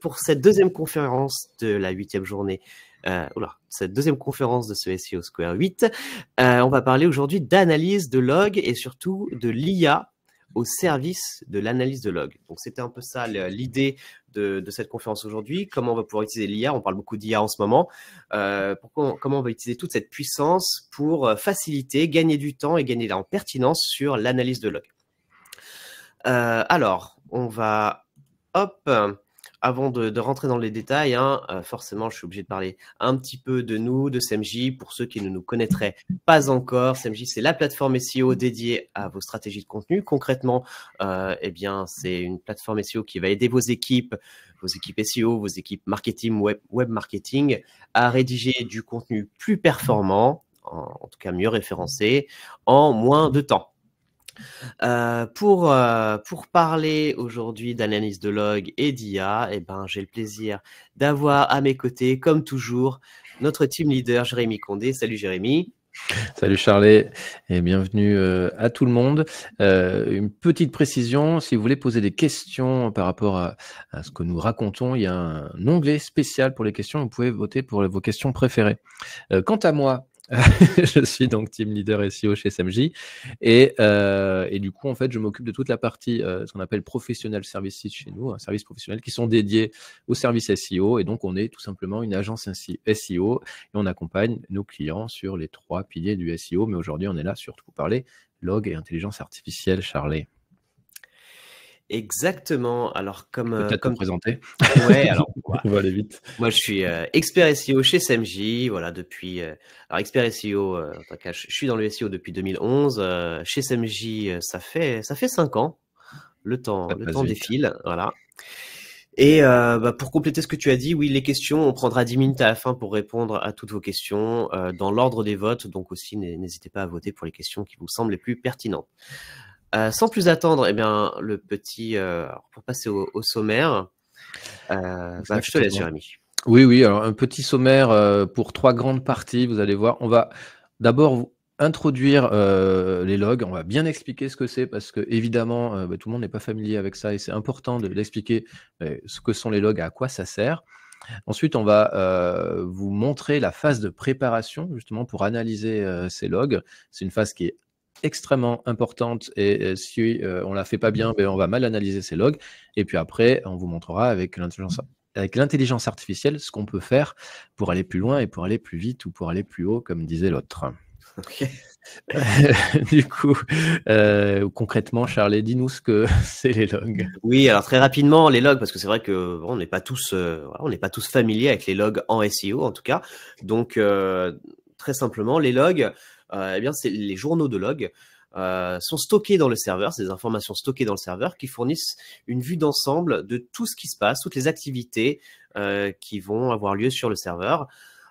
pour cette deuxième conférence de la 8e journée, cette deuxième conférence de ce SEO Square 8, on va parler aujourd'hui d'analyse de log et surtout de l'IA au service de l'analyse de log. Donc, c'était un peu ça l'idée de cette conférence aujourd'hui. Comment on va pouvoir utiliser l'IA? On parle beaucoup d'IA en ce moment. Comment on va utiliser toute cette puissance pour faciliter, gagner du temps et gagner en pertinence sur l'analyse de log. Alors, on va... Hop, avant de rentrer dans les détails, forcément, je suis obligé de parler un petit peu de nous, de SEMJ, pour ceux qui ne nous connaîtraient pas encore. SEMJ, c'est la plateforme SEO dédiée à vos stratégies de contenu. Concrètement, eh bien, c'est une plateforme SEO qui va aider vos équipes SEO, vos équipes marketing, web marketing, à rédiger du contenu plus performant, en tout cas mieux référencé, en moins de temps. Pour parler aujourd'hui d'analyse de log et d'IA, eh ben, j'ai le plaisir d'avoir à mes côtés, comme toujours, notre team leader Jérémy Condé. Salut Jérémy. Salut Charlet et bienvenue à tout le monde. Une petite précision, si vous voulez poser des questions par rapport à ce que nous racontons, il y a un onglet spécial pour les questions, vous pouvez voter pour vos questions préférées. Quant à moi, je suis donc team leader SEO chez SMJ et du coup en fait je m'occupe de toute la partie ce qu'on appelle professional services chez nous, un service professionnel qui sont dédiés au service SEO et donc on est tout simplement une agence SEO et on accompagne nos clients sur les 3 piliers du SEO, mais aujourd'hui on est là surtout pour parler log et intelligence artificielle. Charlet. Exactement. Alors Peut-être te présenter. Ouais, alors on va aller vite. Moi, je suis expert SEO chez SMJ, voilà, depuis... alors, expert SEO, en tout cas, je suis dans le SEO depuis 2011. Chez SMJ, ça fait 5 ans. Le temps défile, voilà. Et pour compléter ce que tu as dit, oui, les questions, on prendra 10 minutes à la fin pour répondre à toutes vos questions dans l'ordre des votes. Donc aussi, n'hésitez pas à voter pour les questions qui vous semblent les plus pertinentes. Sans plus attendre, eh bien, le petit... pour passer au sommaire, je te laisse, Jérémy. Oui, alors un petit sommaire pour 3 grandes parties, vous allez voir. On va d'abord introduire les logs, on va bien expliquer ce que c'est parce que évidemment tout le monde n'est pas familier avec ça et c'est important d'expliquer ce que sont les logs, à quoi ça sert. Ensuite, on va vous montrer la phase de préparation justement pour analyser ces logs. C'est une phase qui est extrêmement importante et si on la fait pas bien, on va mal analyser ces logs. Et puis après, on vous montrera avec l'intelligence artificielle ce qu'on peut faire pour aller plus loin et pour aller plus vite ou pour aller plus haut, comme disait l'autre. Okay. Du coup, concrètement, Charlie, dis-nous ce que c'est les logs. Oui, alors très rapidement, les logs, parce que c'est vrai que on n'est pas tous familiers avec les logs en SEO, en tout cas. Donc, très simplement, les logs, eh bien, c'est les journaux de logs sont stockés dans le serveur, c'est des informations stockées dans le serveur qui fournissent une vue d'ensemble de tout ce qui se passe, toutes les activités qui vont avoir lieu sur le serveur.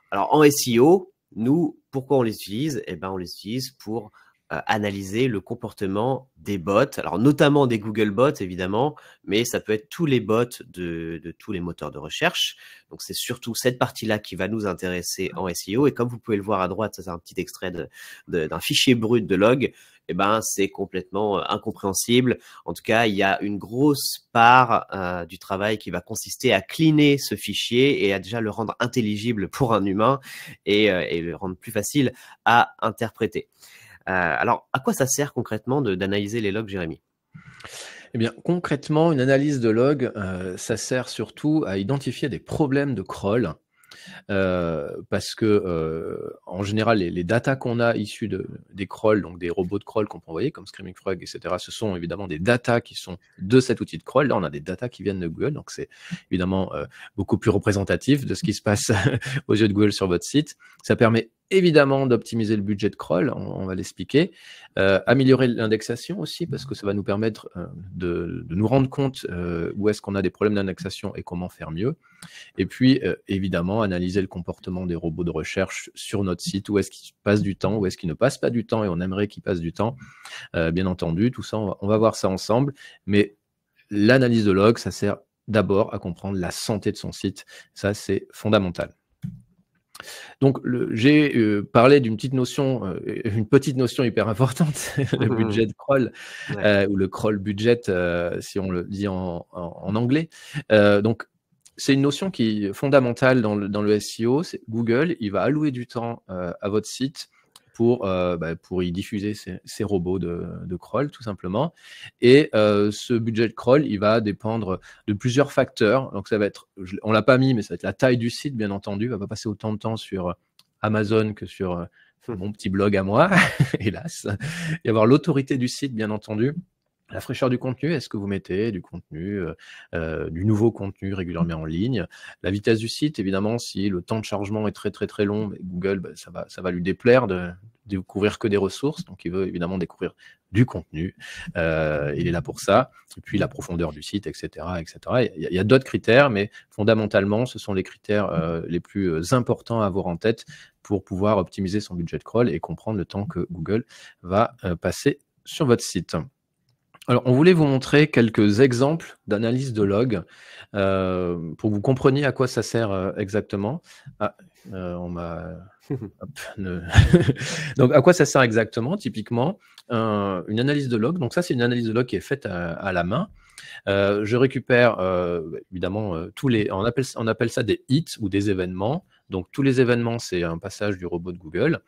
Alors, en SEO, nous, pourquoi on les utilise? Eh ben, on les utilise pour analyser le comportement des bots, alors notamment des Google bots évidemment, mais ça peut être tous les bots de tous les moteurs de recherche. Donc c'est surtout cette partie-là qui va nous intéresser en SEO. Et comme vous pouvez le voir à droite, c'est un petit extrait d'un fichier brut de log. Eh ben c'est complètement incompréhensible. En tout cas, il y a une grosse part du travail qui va consister à cleaner ce fichier et à déjà le rendre intelligible pour un humain et le rendre plus facile à interpréter. Alors, à quoi ça sert concrètement d'analyser les logs, Jérémy? Eh bien, concrètement, une analyse de log, ça sert surtout à identifier des problèmes de crawl. Parce que en général, les datas qu'on a issues des crawls, donc des robots de crawl qu'on peut envoyer, comme Screaming Frog, etc., ce sont évidemment des datas qui sont de cet outil de crawl. Là, on a des datas qui viennent de Google, donc c'est évidemment beaucoup plus représentatif de ce qui se passe aux yeux de Google sur votre site. Ça permet évidemment d'optimiser le budget de crawl, on va l'expliquer. Améliorer l'indexation aussi, parce que ça va nous permettre de nous rendre compte où est-ce qu'on a des problèmes d'indexation et comment faire mieux. Et puis, évidemment, analyser le comportement des robots de recherche sur notre site, où est-ce qu'ils passent du temps, où est-ce qu'ils ne passent pas du temps, et on aimerait qu'ils passent du temps, bien entendu. Tout ça, on va voir ça ensemble. Mais l'analyse de log, ça sert d'abord à comprendre la santé de son site. Ça, c'est fondamental. Donc, j'ai parlé d'une petite notion, une petite notion hyper importante, le budget de crawl, Ouais. ou le crawl budget, si on le dit en anglais. Donc, c'est une notion qui est fondamentale dans le SEO. C'est Google, il va allouer du temps à votre site pour y diffuser ses robots de crawl, tout simplement. Et ce budget de crawl, il va dépendre de plusieurs facteurs. Donc, ça va être, on l'a pas mis, mais ça va être la taille du site, bien entendu. On va pas passer autant de temps sur Amazon que sur mon petit blog à moi, hélas. Et avoir l'autorité du site, bien entendu. La fraîcheur du contenu, est-ce que vous mettez du contenu, du nouveau contenu régulièrement en ligne? La vitesse du site, évidemment, si le temps de chargement est très très très long, Google, ça va lui déplaire de découvrir que des ressources, donc il veut évidemment découvrir du contenu. Il est là pour ça. Et puis la profondeur du site, etc., etc. Il y a d'autres critères, mais fondamentalement, ce sont les critères les plus importants à avoir en tête pour pouvoir optimiser son budget de crawl et comprendre le temps que Google va passer sur votre site. Alors, on voulait vous montrer quelques exemples d'analyse de log pour que vous compreniez à quoi ça sert exactement. Ah, on m'a... Donc, à quoi ça sert exactement? Typiquement, une analyse de log. Donc, ça, c'est une analyse de log qui est faite à la main. Je récupère évidemment tous les... On appelle ça des hits ou des événements. Donc, tous les événements, c'est un passage du robot de Google.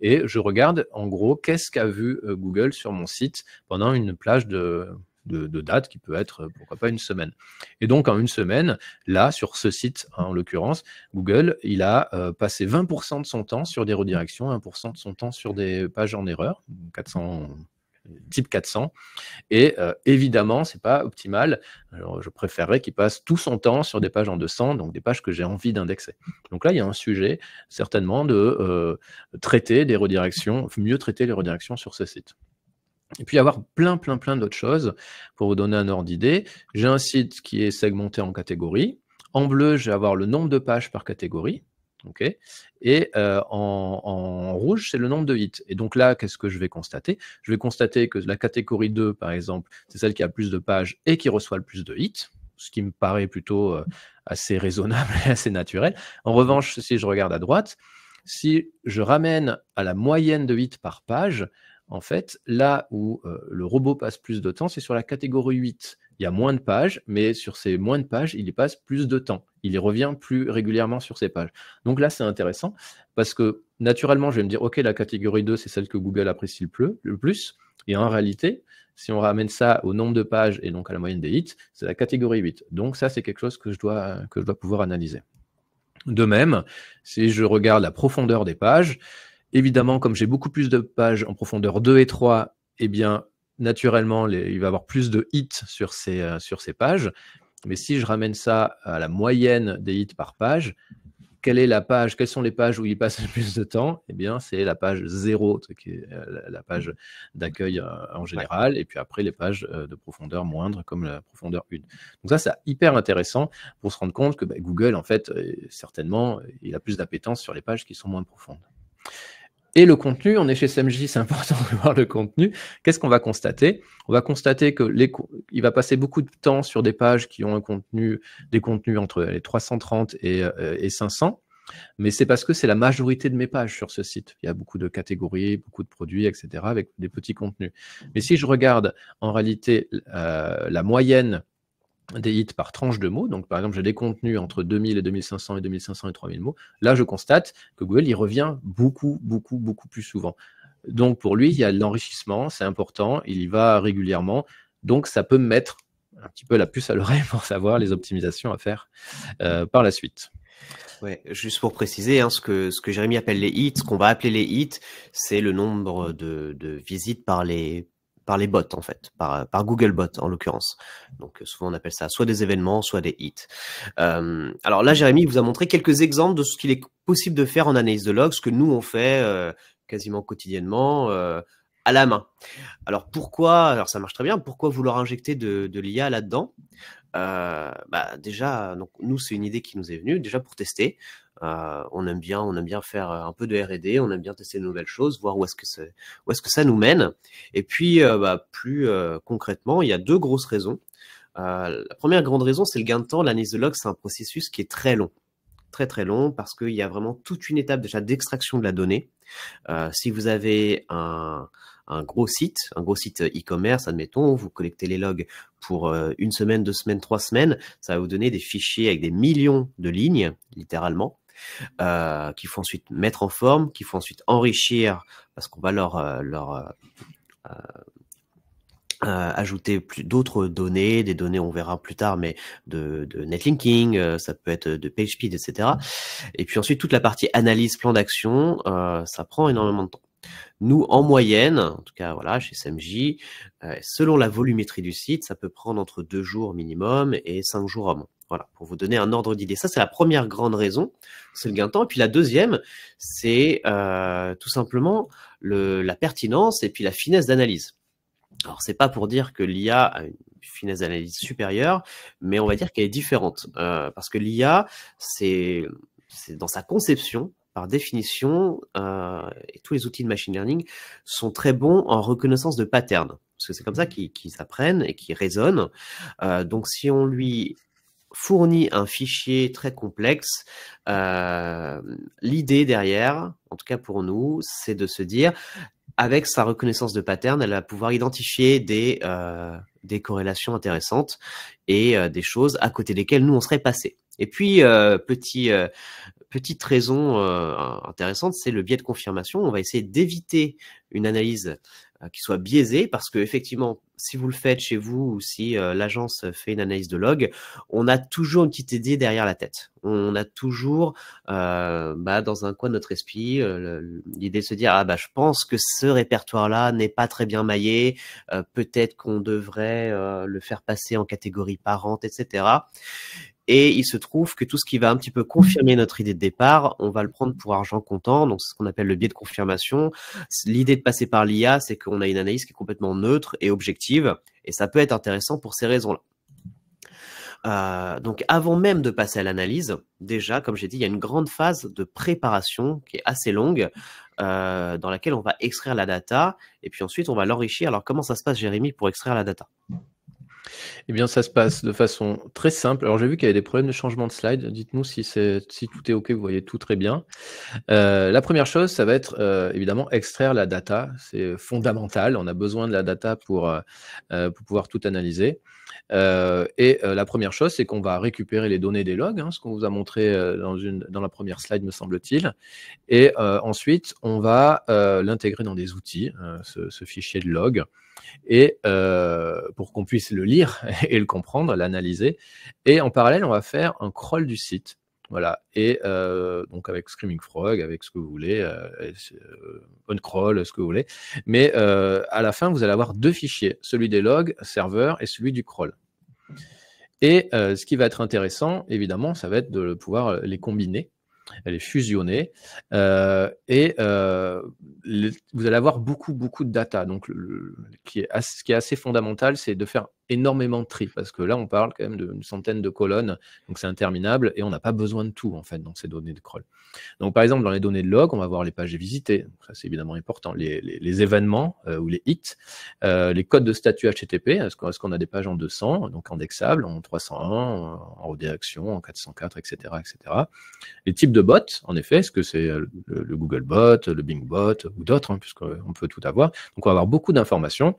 Et je regarde, en gros, qu'est-ce qu'a vu Google sur mon site pendant une plage de date qui peut être, pourquoi pas, une semaine. Et donc, en une semaine, là, sur ce site, en l'occurrence, Google, il a passé 20% de son temps sur des redirections, 1% de son temps sur des pages en erreur, 400... type 400, et évidemment, c'est pas optimal. Alors, je préférerais qu'il passe tout son temps sur des pages en 200, donc des pages que j'ai envie d'indexer. Donc là, il y a un sujet, certainement, de traiter des redirections, mieux traiter les redirections sur ce site. Et puis, avoir plein d'autres choses pour vous donner un ordre d'idée. J'ai un site qui est segmenté en catégories. En bleu, je vais avoir le nombre de pages par catégorie. Okay. Et en rouge, c'est le nombre de hits. Et donc là, qu'est-ce que je vais constater? Je vais constater que la catégorie 2, par exemple, c'est celle qui a le plus de pages et qui reçoit le plus de hits, ce qui me paraît plutôt assez raisonnable et assez naturel. En revanche, si je regarde à droite, si je ramène à la moyenne de hits par page, en fait, là où le robot passe plus de temps, c'est sur la catégorie 8. Il y a moins de pages, mais sur ces moins de pages, il y passe plus de temps. Il y revient plus régulièrement sur ces pages. Donc là, c'est intéressant parce que naturellement, je vais me dire, OK, la catégorie 2, c'est celle que Google apprécie le plus. Et en réalité, si on ramène ça au nombre de pages et donc à la moyenne des hits, c'est la catégorie 8. Donc ça, c'est quelque chose que je dois pouvoir analyser. De même, si je regarde la profondeur des pages, évidemment, comme j'ai beaucoup plus de pages en profondeur 2 et 3, eh bien, naturellement, il va y avoir plus de hits sur ces pages. Mais si je ramène ça à la moyenne des hits par page, quelles sont les pages où il passe le plus de temps? Eh bien, c'est la page 0, qui est la page d'accueil en général, et puis après les pages de profondeur moindre, comme la profondeur 1. Donc ça, c'est hyper intéressant pour se rendre compte que Google, en fait, certainement, il a plus d'appétence sur les pages qui sont moins profondes. Et le contenu, on est chez SMJ, c'est important de voir le contenu. Qu'est-ce qu'on va constater? On va constater que il va passer beaucoup de temps sur des pages qui ont des contenus entre les 330 et 500, mais c'est parce que c'est la majorité de mes pages sur ce site. Il y a beaucoup de catégories, beaucoup de produits, etc., avec des petits contenus. Mais si je regarde en réalité la moyenne des hits par tranche de mots. Donc, par exemple, j'ai des contenus entre 2000 et 2500 et 2500 et 3000 mots. Là, je constate que Google, il revient beaucoup plus souvent. Donc, pour lui, il y a de l'enrichissement, c'est important, il y va régulièrement. Donc, ça peut me mettre un petit peu la puce à l'oreille pour savoir les optimisations à faire par la suite. Ouais, juste pour préciser, ce que Jérémy appelle les hits, ce qu'on va appeler les hits, c'est le nombre de visites par les bots, en fait, par Googlebot en l'occurrence. Donc souvent on appelle ça soit des événements, soit des hits. Alors là, Jérémy vous a montré quelques exemples de ce qu'il est possible de faire en analyse de log, ce que nous on fait quasiment quotidiennement à la main. Alors pourquoi, alors ça marche très bien, pourquoi vouloir injecter de l'IA là-dedans? Déjà, donc nous c'est une idée qui nous est venue déjà pour tester. On aime bien faire un peu de R&D, on aime bien tester de nouvelles choses, voir où est-ce que ça nous mène. Et puis plus concrètement, il y a deux grosses raisons. La première grande raison, c'est le gain de temps. L'analyse de log, c'est un processus qui est très long. très très long parce qu'il y a vraiment toute une étape déjà d'extraction de la donnée. Si vous avez un gros site e-commerce, admettons, vous collectez les logs pour 1 semaine, 2 semaines, 3 semaines, ça va vous donner des fichiers avec des millions de lignes, littéralement, qu'il faut ensuite mettre en forme, qu'il faut ensuite enrichir parce qu'on va ajouter d'autres données, des données on verra plus tard, mais de netlinking, ça peut être de PageSpeed, etc. Et puis ensuite toute la partie analyse, plan d'action, ça prend énormément de temps. Nous, en moyenne, en tout cas voilà, chez SMJ, selon la volumétrie du site, ça peut prendre entre 2 jours minimum et 5 jours à moins. Voilà, pour vous donner un ordre d'idée. Ça, c'est la première grande raison, c'est le gain de temps. Et puis la deuxième, c'est tout simplement la pertinence et puis la finesse d'analyse. Alors, c'est pas pour dire que l'IA a une finesse d'analyse supérieure, mais on va dire qu'elle est différente. Parce que l'IA, c'est dans sa conception, par définition, et tous les outils de machine learning sont très bons en reconnaissance de patterns. Parce que c'est comme ça qu'ils apprennent et qu'ils raisonnent. Donc, si on lui fournit un fichier très complexe, l'idée derrière, en tout cas pour nous, c'est de se dire, avec sa reconnaissance de pattern, elle va pouvoir identifier des corrélations intéressantes et des choses à côté desquelles nous, on serait passé. Et puis, petite raison intéressante, c'est le biais de confirmation. On va essayer d'éviter une analyse qui soit biaisée parce que effectivement, si vous le faites chez vous ou si l'agence fait une analyse de log, on a toujours une petite idée derrière la tête. On a toujours dans un coin de notre esprit l'idée de se dire je pense que ce répertoire-là n'est pas très bien maillé, peut-être qu'on devrait le faire passer en catégorie parente, etc. Et il se trouve que tout ce qui va un petit peu confirmer notre idée de départ, on va le prendre pour argent comptant. Donc, c'est ce qu'on appelle le biais de confirmation. L'idée de passer par l'IA, c'est qu'on a une analyse qui est complètement neutre et objective. Et ça peut être intéressant pour ces raisons-là. Donc, avant même de passer à l'analyse, déjà, comme j'ai dit, il y a une grande phase de préparation qui est assez longue, dans laquelle on va extraire la data. Et puis ensuite, on va l'enrichir. Alors, comment ça se passe, Jérémy, pour extraire la data ? Eh bien, ça se passe de façon très simple. Alors, j'ai vu qu'il y avait des problèmes de changement de slide. Dites-nous si tout est OK, vous voyez tout très bien. La première chose, ça va être évidemment extraire la data. C'est fondamental. On a besoin de la data pour pouvoir tout analyser. La première chose, c'est qu'on va récupérer les données des logs, ce qu'on vous a montré dans la première slide, me semble-t-il. Et ensuite, on va l'intégrer dans des outils, ce fichier de log. Et pour qu'on puisse le lire et le comprendre, l'analyser. Et en parallèle, on va faire un crawl du site. Voilà. Et donc avec Screaming Frog, avec ce que vous voulez, OnCrawl, ce que vous voulez. Mais à la fin, vous allez avoir 2 fichiers, celui des logs serveur et celui du crawl. Et ce qui va être intéressant, évidemment, ça va être de pouvoir les combiner, les fusionner, vous allez avoir beaucoup de data. Donc, ce qui est assez fondamental, c'est de faire énormément de tri, parce que là, on parle quand même d'une centaine de colonnes, donc c'est interminable, et on n'a pas besoin de tout, en fait, dans ces données de crawl. Donc, par exemple, dans les données de log, on va voir les pages visitées, donc ça, c'est évidemment important, les événements ou les hits, les codes de statut HTTP, est-ce qu'on a des pages en 200, donc indexables, en 301, en redirection, en 404, etc., etc. Les types de bots, en effet, est-ce que c'est le Google bot, le Bing bot, ou d'autres, puisqu'on peut tout avoir. Donc, on va avoir beaucoup d'informations.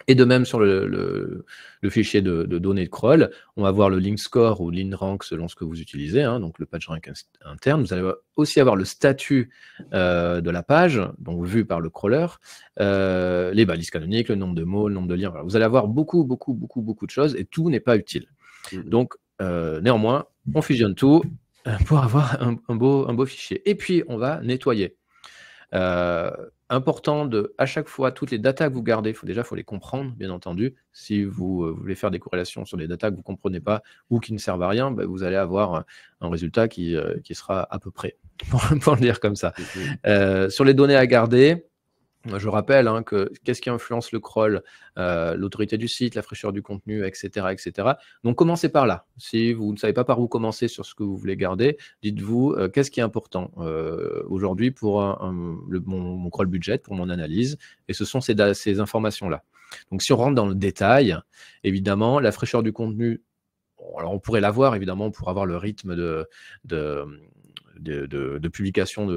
Et de même sur le fichier de données de crawl, on va voir le link score ou link rank selon ce que vous utilisez, donc le PageRank interne. Vous allez aussi avoir le statut de la page, donc vu par le crawler, les balises canoniques, le nombre de mots, le nombre de liens. Voilà. Vous allez avoir beaucoup de choses et tout n'est pas utile. Donc, néanmoins, on fusionne tout pour avoir un beau fichier. Et puis, on va nettoyer. Important à chaque fois, toutes les datas que vous gardez, faut les comprendre, bien entendu. Si vous voulez faire des corrélations sur des datas que vous ne comprenez pas ou qui ne servent à rien, vous allez avoir un résultat qui sera à peu près, pour le dire comme ça. Sur les données à garder, je rappelle que qu'est-ce qui influence le crawl, l'autorité du site, la fraîcheur du contenu, etc., etc. Donc, commencez par là. Si vous ne savez pas par où commencer sur ce que vous voulez garder, dites-vous qu'est-ce qui est important aujourd'hui pour mon crawl budget, pour mon analyse, et ce sont ces informations-là. Donc, si on rentre dans le détail, évidemment, la fraîcheur du contenu, alors on pourrait l'avoir évidemment pour avoir le rythme de publication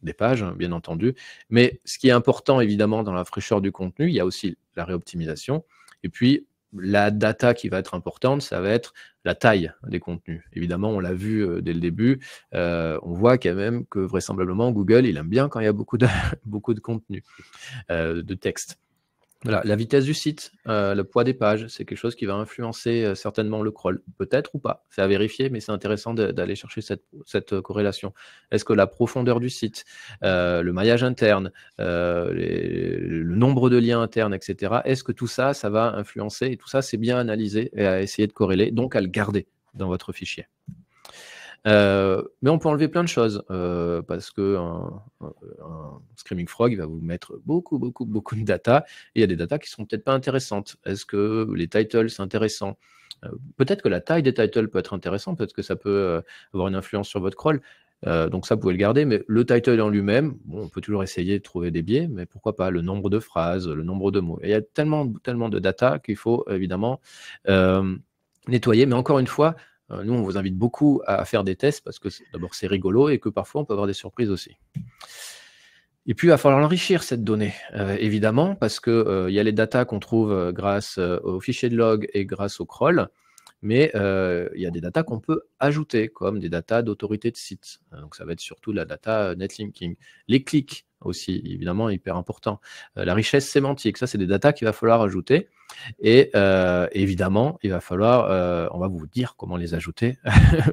des pages, bien entendu. Mais ce qui est important, évidemment, dans la fraîcheur du contenu, il y a aussi la réoptimisation. Et puis, la data qui va être importante, ça va être la taille des contenus. Évidemment, on l'a vu dès le début, on voit quand même que vraisemblablement, Google, il aime bien quand il y a beaucoup de, beaucoup de contenu, de texte. Voilà, la vitesse du site, le poids des pages, c'est quelque chose qui va influencer certainement le crawl, peut-être ou pas. C'est à vérifier, mais c'est intéressant d'aller chercher cette corrélation. Est-ce que la profondeur du site, le maillage interne, le nombre de liens internes, etc., est-ce que tout ça, ça va influencer? Et tout ça, c'est bien analysé et à essayer de corréler, donc à le garder dans votre fichier. Mais on peut enlever plein de choses parce que un Screaming Frog il va vous mettre beaucoup de data et il y a des data qui sont peut-être pas intéressantes. Est-ce que les titles c'est intéressant? Peut-être que la taille des titles peut être intéressant, peut-être que ça peut avoir une influence sur votre crawl. Donc ça, vous pouvez le garder, mais le title en lui-même, bon, on peut toujours essayer de trouver des biais, mais pourquoi pas le nombre de phrases, le nombre de mots. Et il y a tellement de data qu'il faut évidemment nettoyer, mais encore une fois, nous, on vous invite beaucoup à faire des tests parce que d'abord, c'est rigolo et que parfois, on peut avoir des surprises aussi. Et puis, il va falloir enrichir cette donnée, évidemment, parce qu'il y a les datas qu'on trouve grâce au fichier de log et grâce au crawl, mais il y a des datas qu'on peut ajouter, comme des datas d'autorité de site. Donc, ça va être surtout la data netlinking. Les clics aussi, évidemment, hyper important. La richesse sémantique, ça, c'est des datas qu'il va falloir ajouter. Et évidemment, il va falloir, on va vous dire comment les ajouter,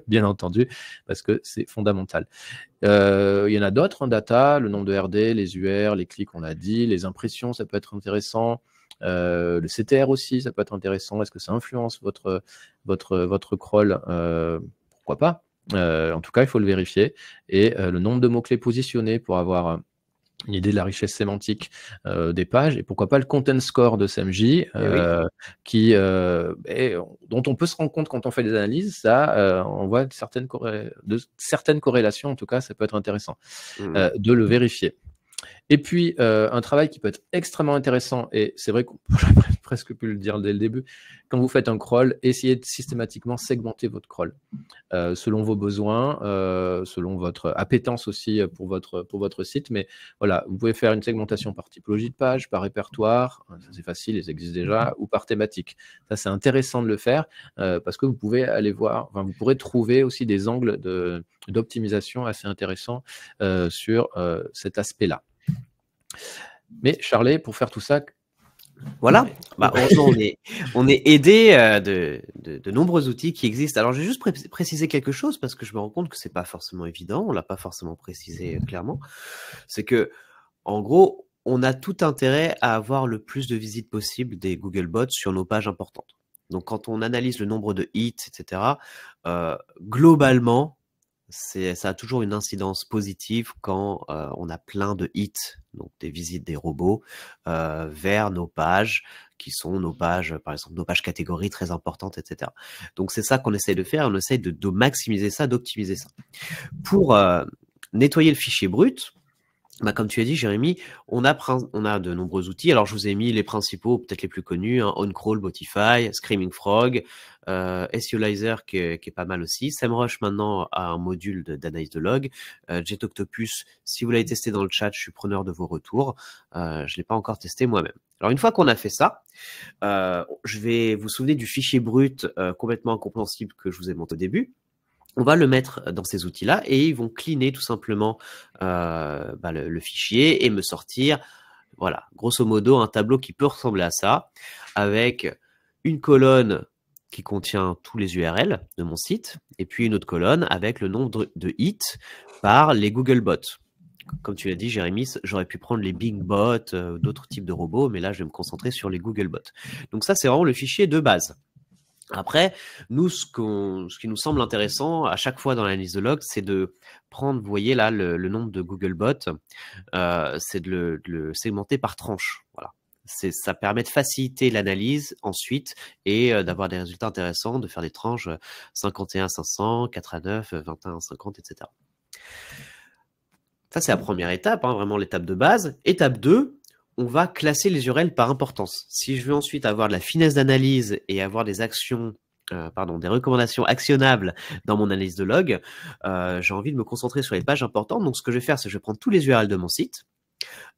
bien entendu, parce que c'est fondamental. Il y en a d'autres en data, le nombre de RD, les UR, les clics, on l'a dit, les impressions, ça peut être intéressant. Le CTR aussi, ça peut être intéressant. Est-ce que ça influence votre crawl? Pourquoi pas? En tout cas, il faut le vérifier. Et le nombre de mots-clés positionnés pour avoir une idée de la richesse sémantique des pages, et pourquoi pas le content score de SEMJ, dont on peut se rendre compte quand on fait des analyses, ça, on voit de certaines corrélations, en tout cas, ça peut être intéressant de le vérifier. Et puis, un travail qui peut être extrêmement intéressant, et c'est vrai qu'on pourrait presque pu le dire dès le début, quand vous faites un crawl, essayez de systématiquement segmenter votre crawl selon vos besoins, selon votre appétence aussi pour votre site. Mais voilà, vous pouvez faire une segmentation par typologie de page, par répertoire, ça c'est facile, ils existent déjà, ou par thématique. Ça, c'est intéressant de le faire parce que vous pouvez aller voir, enfin, vous pourrez trouver aussi des angles d'optimisation assez intéressants sur cet aspect-là. Mais Charlet, pour faire tout ça, voilà, heureusement, on est aidé de nombreux outils qui existent. Alors, je vais juste préciser quelque chose parce que je me rends compte que c'est pas forcément évident. On l'a pas forcément précisé clairement. C'est que, en gros, on a tout intérêt à avoir le plus de visites possible des Googlebots sur nos pages importantes. Donc, quand on analyse le nombre de hits, etc., globalement, ça a toujours une incidence positive quand on a plein de hits, donc des visites des robots, vers nos pages, qui sont nos pages, par exemple, nos pages catégories très importantes, etc. Donc, c'est ça qu'on essaye de faire, on essaye de maximiser ça, d'optimiser ça. Pour nettoyer le fichier brut, comme tu as dit, Jérémy, on a de nombreux outils. Alors, je vous ai mis les principaux, peut-être les plus connus, OnCrawl, Botify, Screaming Frog, SEOlizer qui est pas mal aussi. SEMrush maintenant a un module d'analyse de log. JetOctopus, si vous l'avez testé dans le chat, je suis preneur de vos retours. Je l'ai pas encore testé moi-même. Alors, une fois qu'on a fait ça, je vais vous souvenir du fichier brut complètement incompréhensible que je vous ai montré au début. On va le mettre dans ces outils-là et ils vont cleaner tout simplement le fichier et me sortir, voilà, grosso modo, un tableau qui peut ressembler à ça, avec une colonne qui contient tous les URL de mon site et puis une autre colonne avec le nombre de hits par les Googlebots. Comme tu l'as dit, Jérémy, j'aurais pu prendre les BingBots, d'autres types de robots, mais là, je vais me concentrer sur les Googlebots. Donc ça, c'est vraiment le fichier de base. Après, nous, ce qui nous semble intéressant à chaque fois dans l'analyse de log, c'est de prendre, vous voyez là, le nombre de Googlebots, c'est de le segmenter par tranche. Voilà. Ça permet de faciliter l'analyse ensuite et d'avoir des résultats intéressants, de faire des tranches 51 500, 4 à 9, 21 50, etc. Ça, c'est la première étape, vraiment l'étape de base. Étape 2, on va classer les URL par importance. Si je veux ensuite avoir de la finesse d'analyse et avoir des actions des recommandations actionnables dans mon analyse de log, j'ai envie de me concentrer sur les pages importantes. Donc, ce que je vais faire, c'est que je vais prendre tous les URL de mon site,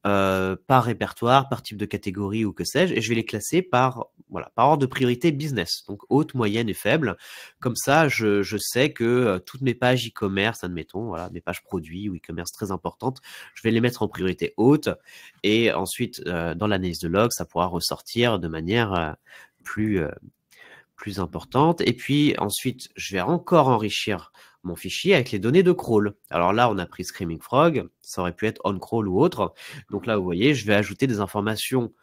par répertoire, par type de catégorie ou que sais-je, et je vais les classer par ordre de priorité business, donc haute, moyenne et faible. Comme ça, je sais que toutes mes pages e-commerce, admettons, voilà, mes pages produits ou e-commerce très importantes, je vais les mettre en priorité haute, et ensuite, dans l'analyse de log, ça pourra ressortir de manière plus importante. Et puis ensuite, je vais encore enrichir mon fichier avec les données de crawl. Alors là, on a pris Screaming Frog, ça aurait pu être OnCrawl ou autre. Donc là, vous voyez, je vais ajouter des informations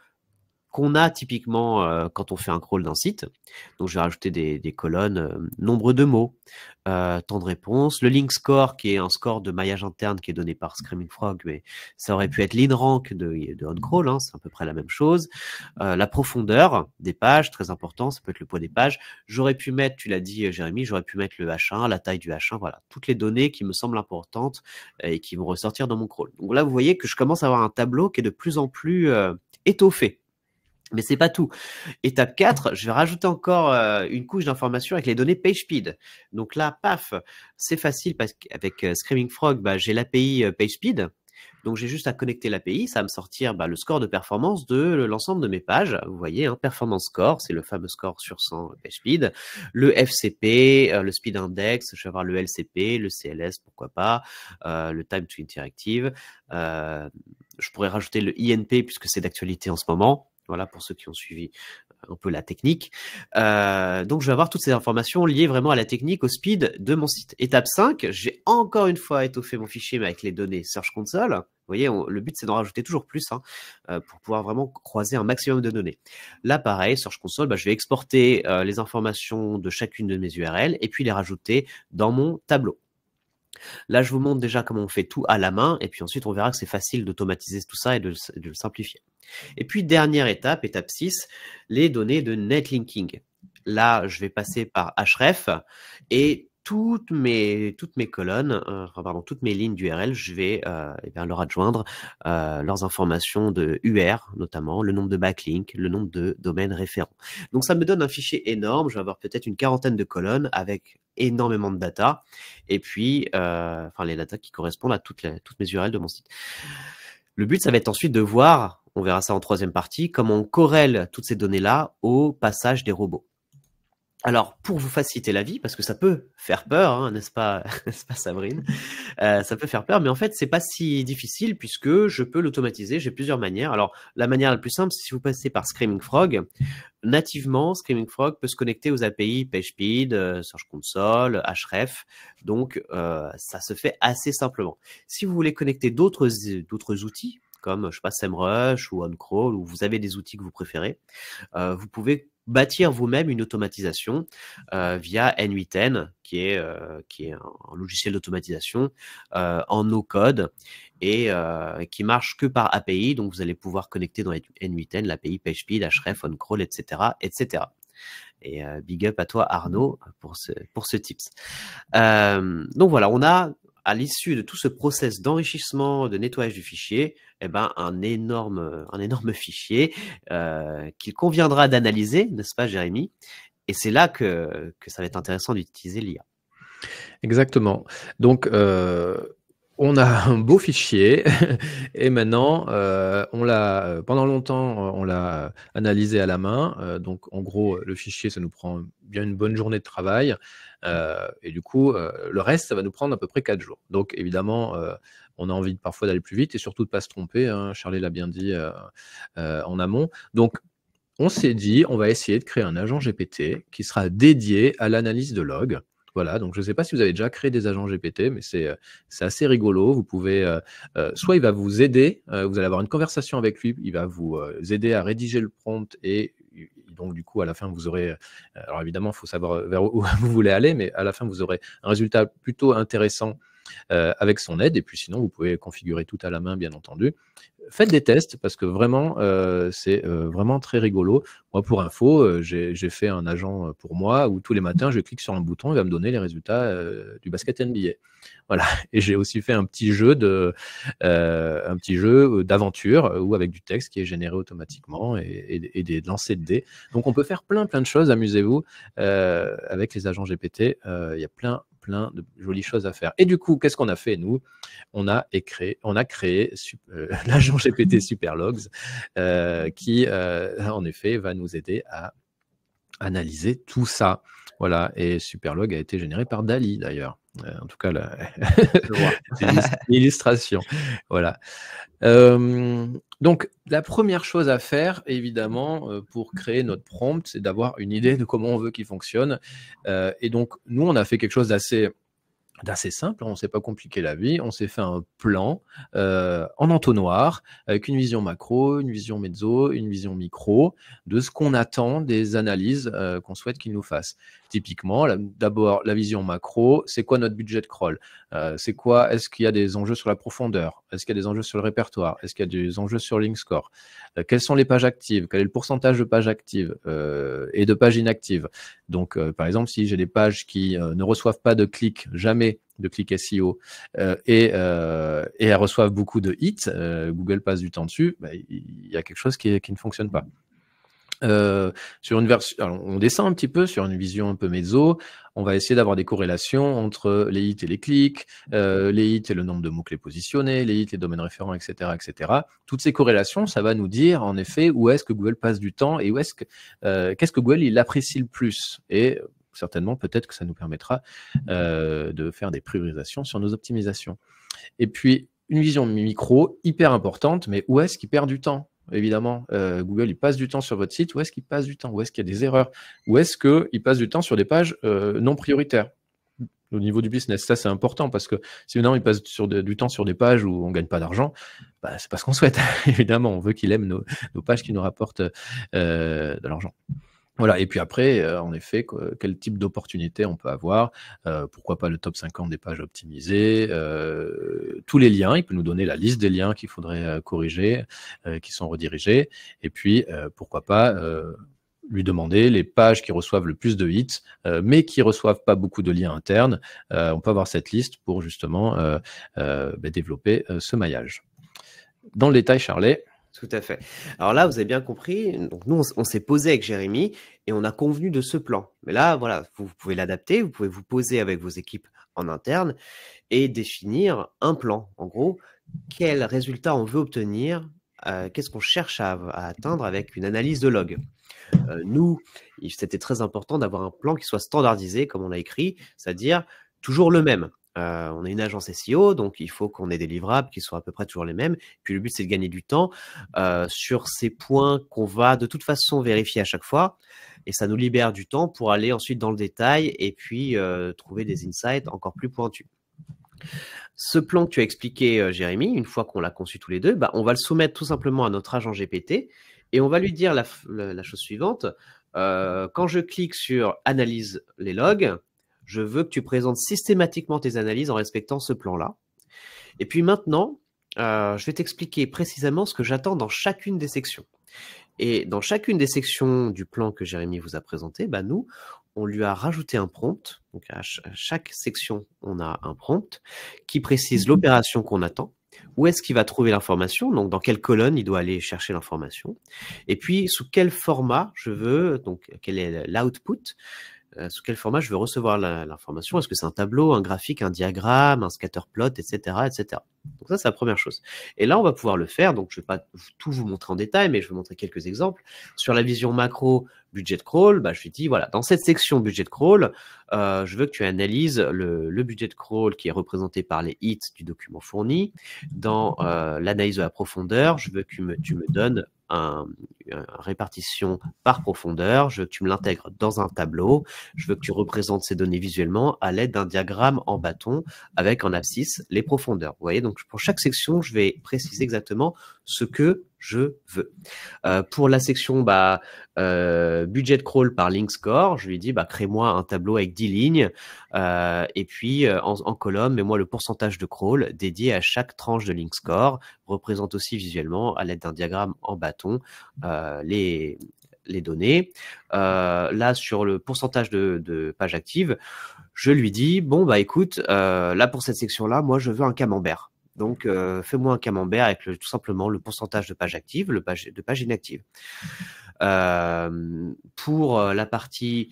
qu'on a typiquement quand on fait un crawl d'un site. Donc, je vais rajouter des colonnes, nombre de mots, temps de réponse, le link score qui est un score de maillage interne qui est donné par Screaming Frog, mais ça aurait pu être l'inrank de OnCrawl, hein, c'est à peu près la même chose. La profondeur des pages, très important, ça peut être le poids des pages. J'aurais pu mettre, tu l'as dit Jérémy, j'aurais pu mettre le H1, la taille du H1, voilà, toutes les données qui me semblent importantes et qui vont ressortir dans mon crawl. Donc là, vous voyez que je commence à avoir un tableau qui est de plus en plus étoffé. Mais c'est pas tout. Étape 4, je vais rajouter encore une couche d'information avec les données PageSpeed. Donc là, paf, c'est facile parce qu'avec Screaming Frog, j'ai l'API PageSpeed. Donc j'ai juste à connecter l'API, ça va me sortir le score de performance de l'ensemble de mes pages. Vous voyez, performance score, c'est le fameux score sur 100 PageSpeed. Le FCP, le Speed Index, je vais avoir le LCP, le CLS, pourquoi pas, le Time to Interactive. Je pourrais rajouter le INP puisque c'est d'actualité en ce moment. Voilà, pour ceux qui ont suivi un peu la technique. Donc, je vais avoir toutes ces informations liées vraiment à la technique, au speed de mon site. Étape 5, j'ai encore une fois étoffé mon fichier, mais avec les données Search Console. Vous voyez, le but, c'est d'en rajouter toujours plus pour pouvoir vraiment croiser un maximum de données. Là, pareil, Search Console, je vais exporter les informations de chacune de mes URL et puis les rajouter dans mon tableau. Là, je vous montre déjà comment on fait tout à la main, et puis ensuite, on verra que c'est facile d'automatiser tout ça et de le simplifier. Et puis, dernière étape, étape 6, les données de netlinking. Là, je vais passer par href, et toutes mes colonnes, toutes mes lignes d'URL, je vais leur adjoindre leurs informations de UR, notamment le nombre de backlinks, le nombre de domaines référents. Donc, ça me donne un fichier énorme. Je vais avoir peut-être une quarantaine de colonnes avec énormément de data, et puis les data qui correspondent à toutes mes URL de mon site. Le but, ça va être ensuite de voir, on verra ça en troisième partie, comment on corrèle toutes ces données-là au passage des robots. Alors, pour vous faciliter la vie, parce que ça peut faire peur, n'est-ce pas, Sabrine, ça peut faire peur, mais en fait, c'est pas si difficile puisque je peux l'automatiser. J'ai plusieurs manières. Alors, la manière la plus simple, c'est si vous passez par Screaming Frog. Nativement, Screaming Frog peut se connecter aux API PageSpeed, Search Console, href. Donc, ça se fait assez simplement. Si vous voulez connecter d'autres outils, comme, je sais pas, SEMrush ou OnCrawl, ou vous avez des outils que vous préférez, vous pouvez bâtir vous-même une automatisation via N8N, qui est un logiciel d'automatisation en no-code et qui marche que par API. Donc, vous allez pouvoir connecter dans N8N l'API PageSpeed, href, OnCrawl, etc., etc. Et big up à toi, Arnaud, pour ce tips. Donc voilà, on a à l'issue de tout ce process d'enrichissement, de nettoyage du fichier, un énorme fichier qu'il conviendra d'analyser, n'est-ce pas, Jérémy? Et c'est là que ça va être intéressant d'utiliser l'IA. Exactement. Donc, on a un beau fichier et maintenant, pendant longtemps, on l'a analysé à la main. Donc, en gros, le fichier, ça nous prend bien une bonne journée de travail. Et du coup, le reste, ça va nous prendre à peu près 4 jours. Donc, évidemment, on a envie parfois d'aller plus vite et surtout de ne pas se tromper. Charlie l'a bien dit en amont. Donc, on s'est dit, on va essayer de créer un agent GPT qui sera dédié à l'analyse de log. Voilà, donc je ne sais pas si vous avez déjà créé des agents GPT, mais c'est assez rigolo. Vous pouvez, soit il va vous aider, vous allez avoir une conversation avec lui, il va vous aider à rédiger le prompt et donc du coup à la fin vous aurez, alors évidemment il faut savoir vers où vous voulez aller, mais à la fin vous aurez un résultat plutôt intéressant avec son aide. Et puis sinon vous pouvez configurer tout à la main bien entendu. faites des tests parce que vraiment, c'est vraiment très rigolo. Moi, pour info, j'ai fait un agent pour moi où tous les matins, je clique sur un bouton, il va me donner les résultats du basket NBA. Voilà. Et j'ai aussi fait un petit jeu d'aventure où avec du texte qui est généré automatiquement et des lancers de dés. Donc, on peut faire plein de choses. Amusez-vous avec les agents GPT. Il y a plein de jolies choses à faire. Et du coup, qu'est-ce qu'on a fait, nous? On a créé l'agent GPT Superlogs qui, en effet, va nous aider à analyser tout ça. Voilà, et Superlog a été généré par Dali, d'ailleurs. En tout cas, l'illustration. Voilà. Donc, la première chose à faire, évidemment, pour créer notre prompt, c'est d'avoir une idée de comment on veut qu'il fonctionne. Et donc, nous, on a fait quelque chose d'assez simple, on ne s'est pas compliqué la vie, on s'est fait un plan en entonnoir avec une vision macro, une vision mezzo, une vision micro de ce qu'on attend des analyses qu'on souhaite qu'ils nous fassent. Typiquement, d'abord la vision macro, c'est quoi notre budget de crawl? C'est quoi? Est-ce qu'il y a des enjeux sur la profondeur? Est-ce qu'il y a des enjeux sur le répertoire? Est-ce qu'il y a des enjeux sur link score? Quelles sont les pages actives? Quel est le pourcentage de pages actives et de pages inactives? Donc, par exemple, si j'ai des pages qui ne reçoivent pas de clics, jamais de clics SEO, et elles reçoivent beaucoup de hits, Google passe du temps dessus, il y a quelque chose qui ne fonctionne pas. Sur une version, alors on descend un petit peu sur une vision un peu mezzo, on va essayer d'avoir des corrélations entre les hits et les clics, les hits et le nombre de mots-clés positionnés, les hits, les domaines référents, etc., etc. Toutes ces corrélations, ça va nous dire en effet où est-ce que Google passe du temps et où est-ce que qu'est-ce que Google il apprécie le plus. Et certainement, peut-être que ça nous permettra de faire des priorisations sur nos optimisations. Et puis, une vision micro hyper importante, mais où est-ce qu'il perd du temps? Évidemment, Google, il passe du temps sur votre site. Où est-ce qu'il passe du temps? Où est-ce qu'il y a des erreurs? Où est-ce qu'il passe du temps sur des pages non prioritaires? Au niveau du business, ça c'est important parce que si maintenant il passe du temps sur des pages où on ne gagne pas d'argent, c'est pas ce qu'on souhaite. Évidemment, on veut qu'il aime nos pages qui nous rapportent de l'argent. Voilà, et puis après, en effet, quel type d'opportunité on peut avoir, pourquoi pas le top 50 des pages optimisées, tous les liens, il peut nous donner la liste des liens qu'il faudrait corriger, qui sont redirigés, et puis pourquoi pas lui demander les pages qui reçoivent le plus de hits, mais qui reçoivent pas beaucoup de liens internes. On peut avoir cette liste pour justement développer ce maillage. Dans le détail, Charlet. Tout à fait. Alors là, vous avez bien compris, donc nous, on s'est posé avec Jérémy et on a convenu de ce plan. Mais là, voilà, vous pouvez l'adapter, vous pouvez vous poser avec vos équipes en interne et définir un plan. En gros, quel résultat on veut obtenir, qu'est-ce qu'on cherche à atteindre avec une analyse de log. Nous, c'était très important d'avoir un plan qui soit standardisé, comme on l'a écrit, c'est-à-dire toujours le même. On est une agence SEO, donc il faut qu'on ait des livrables qui soient à peu près toujours les mêmes. Puis le but, c'est de gagner du temps sur ces points qu'on va de toute façon vérifier à chaque fois. Et ça nous libère du temps pour aller ensuite dans le détail et puis trouver des insights encore plus pointus. Ce plan que tu as expliqué, Jérémy, une fois qu'on l'a conçu tous les deux, on va le soumettre tout simplement à notre agent GPT et on va lui dire la chose suivante. Quand je clique sur « Analyse les logs », je veux que tu présentes systématiquement tes analyses en respectant ce plan-là. Et puis maintenant, je vais t'expliquer précisément ce que j'attends dans chacune des sections. Et dans chacune des sections du plan que Jérémy vous a présenté, nous, on lui a rajouté un prompt. Donc à chaque section, on a un prompt qui précise l'opération qu'on attend. Où est-ce qu'il va trouver l'information? Donc, dans quelle colonne il doit aller chercher l'information? Et puis, sous quel format je veux, donc quel est l'output? Sous quel format je veux recevoir l'information? Est-ce que c'est un tableau, un graphique, un diagramme, un scatter plot, etc., etc. Donc ça, c'est la première chose. Et là, on va pouvoir le faire. Donc, je ne vais pas tout vous montrer en détail, mais je vais vous montrer quelques exemples. Sur la vision macro budget crawl, je lui dis, voilà, dans cette section budget crawl, je veux que tu analyses le budget crawl qui est représenté par les hits du document fourni. Dans l'analyse de la profondeur, je veux que tu me donnes une répartition par profondeur, je veux que tu me l'intègres dans un tableau, je veux que tu représentes ces données visuellement à l'aide d'un diagramme en bâton avec en abscisse les profondeurs. Vous voyez, donc pour chaque section, je vais préciser exactement ce que je veux. Pour la section budget crawl par link score, je lui dis crée-moi un tableau avec 10 lignes et puis en colonne, mets-moi le pourcentage de crawl dédié à chaque tranche de link score. Représente aussi visuellement à l'aide d'un diagramme en bâton les données. Là, sur le pourcentage de pages actives, je lui dis, bon, écoute, là, pour cette section-là, moi, je veux un camembert. Donc, fais-moi un camembert avec tout simplement le pourcentage de pages actives, de pages inactives. Pour la partie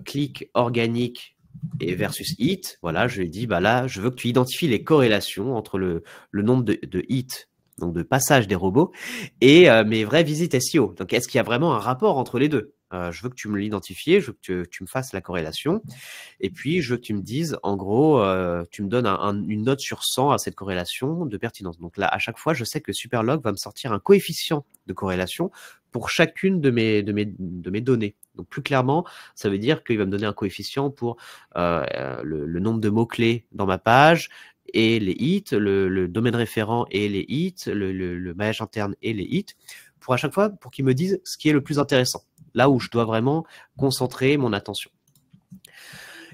clic organique et versus hit, voilà, je lui dis, là, je veux que tu identifies les corrélations entre le nombre de hits, donc de passage des robots, et mes vraies visites SEO. Donc, est-ce qu'il y a vraiment un rapport entre les deux? Je veux que tu me l'identifies, je veux que tu me fasses la corrélation, et puis je veux que tu me dises, en gros, tu me donnes une note sur 100 à cette corrélation de pertinence. Donc là, à chaque fois, je sais que Superlog va me sortir un coefficient de corrélation pour chacune de mes données. Donc plus clairement, ça veut dire qu'il va me donner un coefficient pour le nombre de mots-clés dans ma page, et les hits, le domaine référent et les hits, le maillage interne et les hits, pour à chaque fois, pour qu'ils me disent ce qui est le plus intéressant, là où je dois vraiment concentrer mon attention.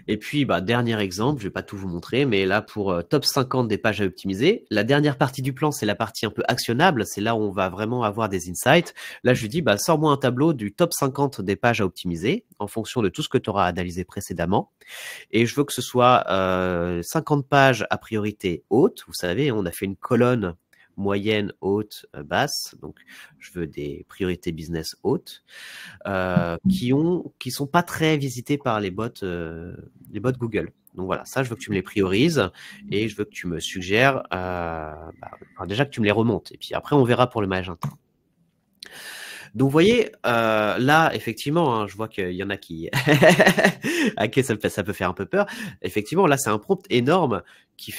Et puis, dernier exemple, je vais pas tout vous montrer, mais là, pour top 50 des pages à optimiser, la dernière partie du plan, c'est la partie un peu actionnable, c'est là où on va vraiment avoir des insights. Là, je lui dis, sors-moi un tableau du top 50 des pages à optimiser, en fonction de tout ce que tu auras analysé précédemment. Et je veux que ce soit 50 pages à priorité haute. Vous savez, on a fait une colonne moyenne, haute, basse. Donc, je veux des priorités business hautes qui sont pas très visitées par les bots Google. Donc voilà, ça, je veux que tu me les priorises et je veux que tu me suggères déjà que tu me les remontes. Et puis après, on verra pour le maillage interne. Donc, vous voyez, là, effectivement, je vois qu'il y en a qui à qui ça peut faire un peu peur. Effectivement, là, c'est un prompt énorme qui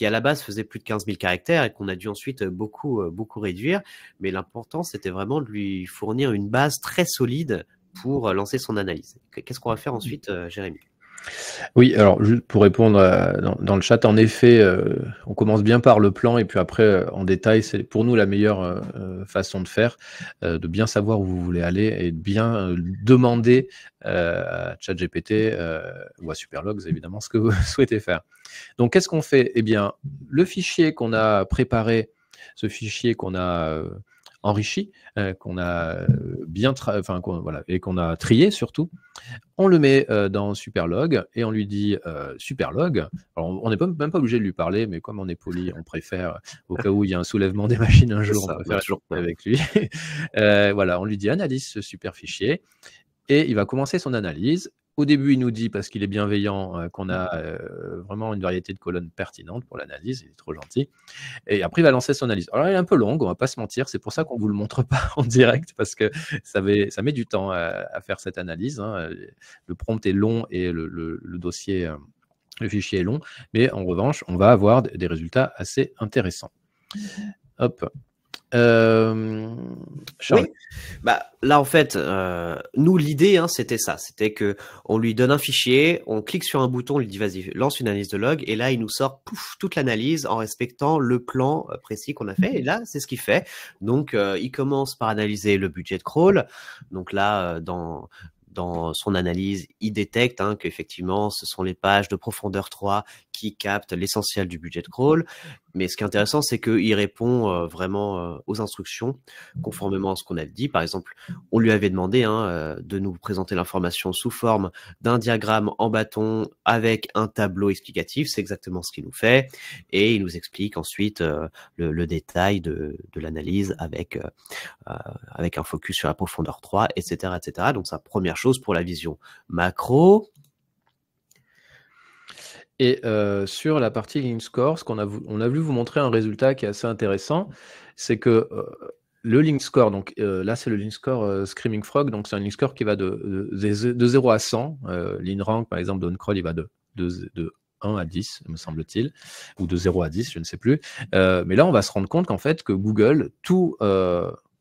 à la base faisait plus de 15 000 caractères et qu'on a dû ensuite beaucoup réduire. Mais l'important, c'était vraiment de lui fournir une base très solide pour lancer son analyse. Qu'est-ce qu'on va faire ensuite, Jérémy? Oui, alors juste pour répondre dans le chat, en effet, on commence bien par le plan et puis après, en détail, c'est pour nous la meilleure façon de faire, de bien savoir où vous voulez aller et de bien demander à ChatGPT ou à Superlogs, évidemment, ce que vous souhaitez faire. Donc, qu'est-ce qu'on fait? Eh bien, le fichier qu'on a préparé, ce fichier qu'on a enrichi, qu'on a et qu'on a trié surtout, on le met dans Superlog et on lui dit Superlog. Alors, on n'est même pas obligé de lui parler, mais comme on est poli, on préfère, au cas où il y a un soulèvement des machines un jour, on préfère toujours avec lui. Voilà, on lui dit analyse ce super fichier et il va commencer son analyse. Au début, il nous dit, parce qu'il est bienveillant, qu'on a vraiment une variété de colonnes pertinentes pour l'analyse, il est trop gentil. Et après, il va lancer son analyse. Alors, elle est un peu longue, on va pas se mentir, c'est pour ça qu'on ne vous le montre pas en direct, parce que ça met du temps à faire cette analyse. Le prompt est long et le dossier, le fichier est long, mais en revanche, on va avoir des résultats assez intéressants. Hop. Charles. Oui. Là, en fait, nous, l'idée, c'était ça. C'était que on lui donne un fichier, on clique sur un bouton, on lui dit vas-y, lance une analyse de log, et là, il nous sort toute l'analyse en respectant le plan précis qu'on a fait. Et là, c'est ce qu'il fait. Donc, il commence par analyser le budget crawl. Donc là, dans son analyse, il détecte qu'effectivement, ce sont les pages de profondeur 3 qui captent l'essentiel du budget crawl. Mais ce qui est intéressant, c'est qu'il répond vraiment aux instructions, conformément à ce qu'on a dit. Par exemple, on lui avait demandé de nous présenter l'information sous forme d'un diagramme en bâton avec un tableau explicatif. C'est exactement ce qu'il nous fait. Et il nous explique ensuite le détail de l'analyse avec un focus sur la profondeur 3, etc., etc. Donc, c'est la première chose pour la vision macro. Et sur la partie link score, on a voulu vous montrer un résultat qui est assez intéressant, c'est que le link score, donc là c'est le link score Screaming Frog, donc c'est un link score qui va de 0 à 100. L'InRank par exemple d'OnCrawl, il va de 1 à 10, me semble-t-il, ou de 0 à 10, je ne sais plus. Mais là on va se rendre compte qu'en fait que Google, tout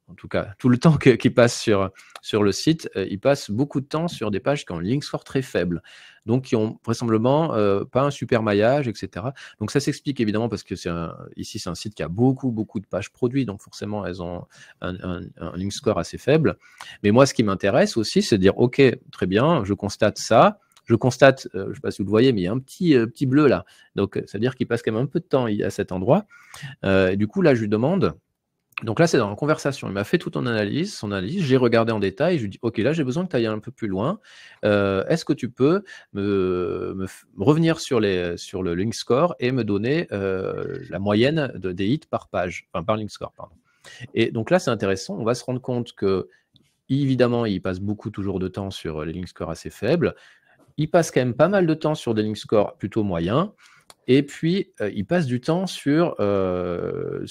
en tout cas, tout le temps qu'il passe sur le site, il passe beaucoup de temps sur des pages qui ont un link score très faible, donc qui ont vraisemblablement pas un super maillage, etc. Donc ça s'explique évidemment parce que ici c'est un site qui a beaucoup de pages produits, donc forcément elles ont un link score assez faible. Mais moi, ce qui m'intéresse aussi, c'est de dire, ok, très bien, je constate ça. Je constate, je ne sais pas si vous le voyez, mais il y a un petit bleu là. Donc, ça veut dire qu'il passe quand même un peu de temps à cet endroit. Et du coup, là, je lui demande. Donc là, c'est dans la conversation. Il m'a fait toute son analyse. J'ai regardé en détail. Je lui dis, OK, là, j'ai besoin que tu ailles un peu plus loin. Est-ce que tu peux me revenir sur le link score et me donner la moyenne des hits par page, enfin par link score, pardon. Et donc là, c'est intéressant. On va se rendre compte que, évidemment, il passe toujours de temps sur les link scores assez faibles. Il passe quand même pas mal de temps sur des link scores plutôt moyens. Et puis, il passe du temps sur le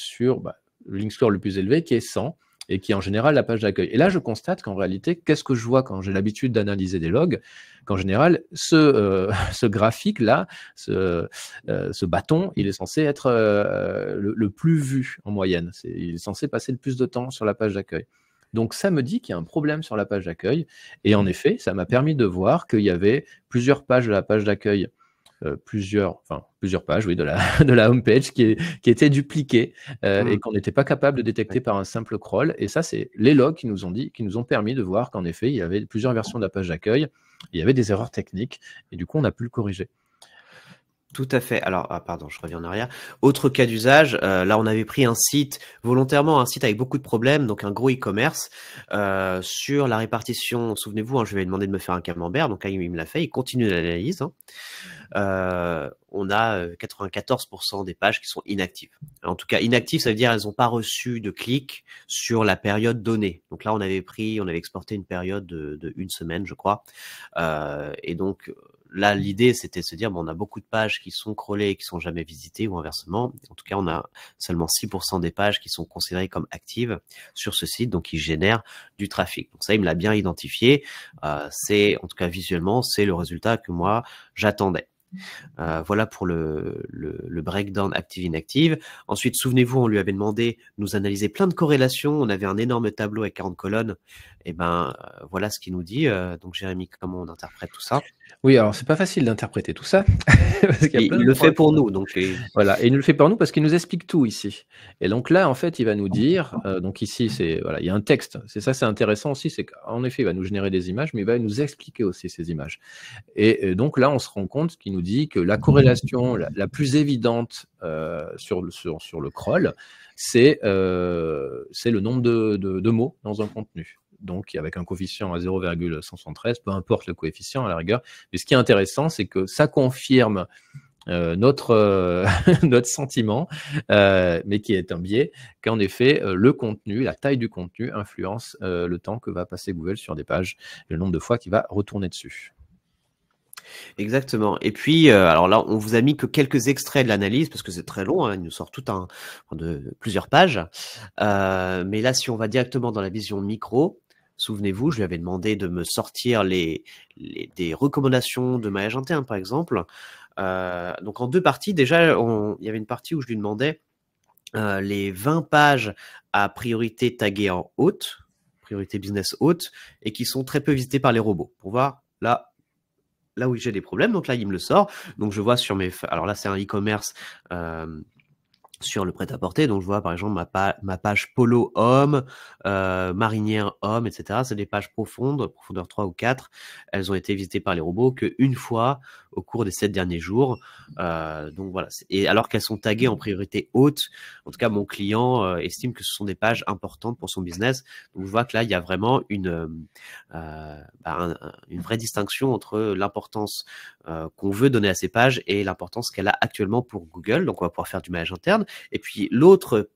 link score le plus élevé, qui est 100, et qui est en général la page d'accueil. Et là, je constate qu'en réalité, qu'est-ce que je vois quand j'ai l'habitude d'analyser des logs? Qu'en général, ce graphique-là, ce bâton, il est censé être le plus vu en moyenne. Il est censé passer le plus de temps sur la page d'accueil. Donc, ça me dit qu'il y a un problème sur la page d'accueil. Et en effet, ça m'a permis de voir qu'il y avait plusieurs pages de la page d'accueil, plusieurs pages, oui, de la homepage qui étaient dupliquées et qu'on n'était pas capable de détecter par un simple crawl. Et ça, c'est les logs qui nous ont permis de voir qu'en effet, il y avait plusieurs versions de la page d'accueil, il y avait des erreurs techniques, et du coup, on a pu le corriger. Tout à fait. Alors, pardon, je reviens en arrière. Autre cas d'usage, là, on avait pris un site, volontairement, un site avec beaucoup de problèmes, donc un gros e-commerce, sur la répartition. Souvenez-vous, je lui ai demandé de me faire un camembert, donc là, il me l'a fait, il continue l'analyse. On a 94% des pages qui sont inactives. En tout cas, inactives, ça veut dire elles n'ont pas reçu de clics sur la période donnée. Donc là, on avait exporté une période de une semaine, je crois. Et donc, là, l'idée, c'était de se dire, on a beaucoup de pages qui sont crawlées et qui sont jamais visitées, ou inversement. En tout cas, on a seulement 6% des pages qui sont considérées comme actives sur ce site, donc qui génèrent du trafic. Donc ça, il me l'a bien identifié. En tout cas, visuellement, c'est le résultat que moi, j'attendais. Voilà pour le breakdown active-inactive. Ensuite, souvenez-vous, on lui avait demandé de nous analyser plein de corrélations. On avait un énorme tableau avec 40 colonnes. Et voilà ce qu'il nous dit. Donc, Jérémy, comment on interprète tout ça? Oui, alors c'est pas facile d'interpréter tout ça. Il le fait pour nous. Donc, voilà, et il nous le fait pour nous parce qu'il nous explique tout ici. Et donc là, en fait, il va nous dire, donc ici, il y a un texte. C'est intéressant aussi, c'est qu'en effet, il va nous générer des images, mais il va nous expliquer aussi ces images. Et donc là, on se rend compte qu'il nous dit que la corrélation la plus évidente sur le crawl, c'est le nombre de mots dans un contenu. Donc, avec un coefficient à 0,173, peu importe le coefficient à la rigueur. Mais ce qui est intéressant, c'est que ça confirme notre sentiment, mais qui est un biais, qu'en effet, le contenu, la taille du contenu influence le temps que va passer Google sur des pages, le nombre de fois qu'il va retourner dessus. Exactement. Et puis, alors là, on vous a mis que quelques extraits de l'analyse parce que c'est très long. Il nous sort plusieurs pages. Mais là, si on va directement dans la vision micro, souvenez-vous, je lui avais demandé de me sortir des recommandations de maillage interne, par exemple. Donc en deux parties, déjà, il y avait une partie où je lui demandais les 20 pages à priorité taguées en haute, priorité business haute, et qui sont très peu visitées par les robots. Pour voir là où j'ai des problèmes. Donc là, il me le sort. Donc je vois sur alors là, c'est un e-commerce sur le prêt-à-porter. Donc je vois par exemple ma page polo homme, marinière homme, etc. C'est des pages profondes, profondeur 3 ou 4. Elles ont été visitées par les robots qu'une fois au cours des 7 derniers jours. Donc voilà. Et alors qu'elles sont taguées en priorité haute, en tout cas mon client estime que ce sont des pages importantes pour son business. Donc je vois que là il y a vraiment une vraie distinction entre l'importance qu'on veut donner à ces pages et l'importance qu'elle a actuellement pour Google. Donc on va pouvoir faire du maillage interne. Et puis l'autre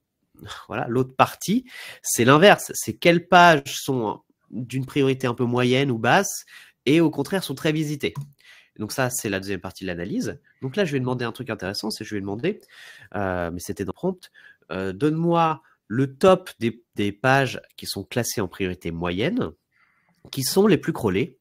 partie, c'est l'inverse. C'est quelles pages sont d'une priorité un peu moyenne ou basse et au contraire sont très visitées. Donc ça, c'est la deuxième partie de l'analyse. Donc là, je vais demander un truc intéressant, c'est que je vais demander, mais c'était dans prompt, donne-moi le top des pages qui sont classées en priorité moyenne, qui sont les plus crawlées,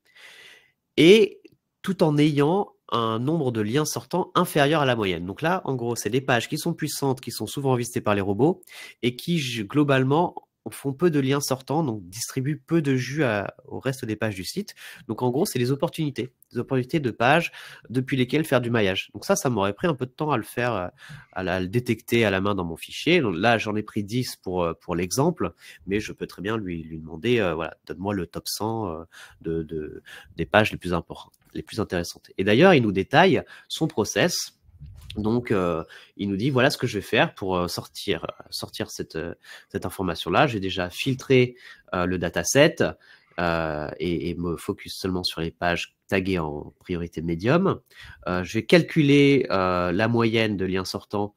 et tout en ayant un nombre de liens sortants inférieur à la moyenne. Donc là, en gros, c'est des pages qui sont puissantes, qui sont souvent visitées par les robots et qui, globalement, font peu de liens sortants, donc distribuent peu de jus au reste des pages du site. Donc en gros, c'est des opportunités de pages depuis lesquelles faire du maillage. Donc ça m'aurait pris un peu de temps à le faire, à le détecter à la main dans mon fichier. Donc là, j'en ai pris 10 pour l'exemple, mais je peux très bien lui demander, voilà, donne-moi le top 100 des pages les plus importantes, les plus intéressantes. Et d'ailleurs, il nous détaille son process. Donc, il nous dit, voilà ce que je vais faire pour sortir cette information-là. J'ai déjà filtré le dataset et me focus seulement sur les pages taguées en priorité médium. Je vais calculer la moyenne de liens sortants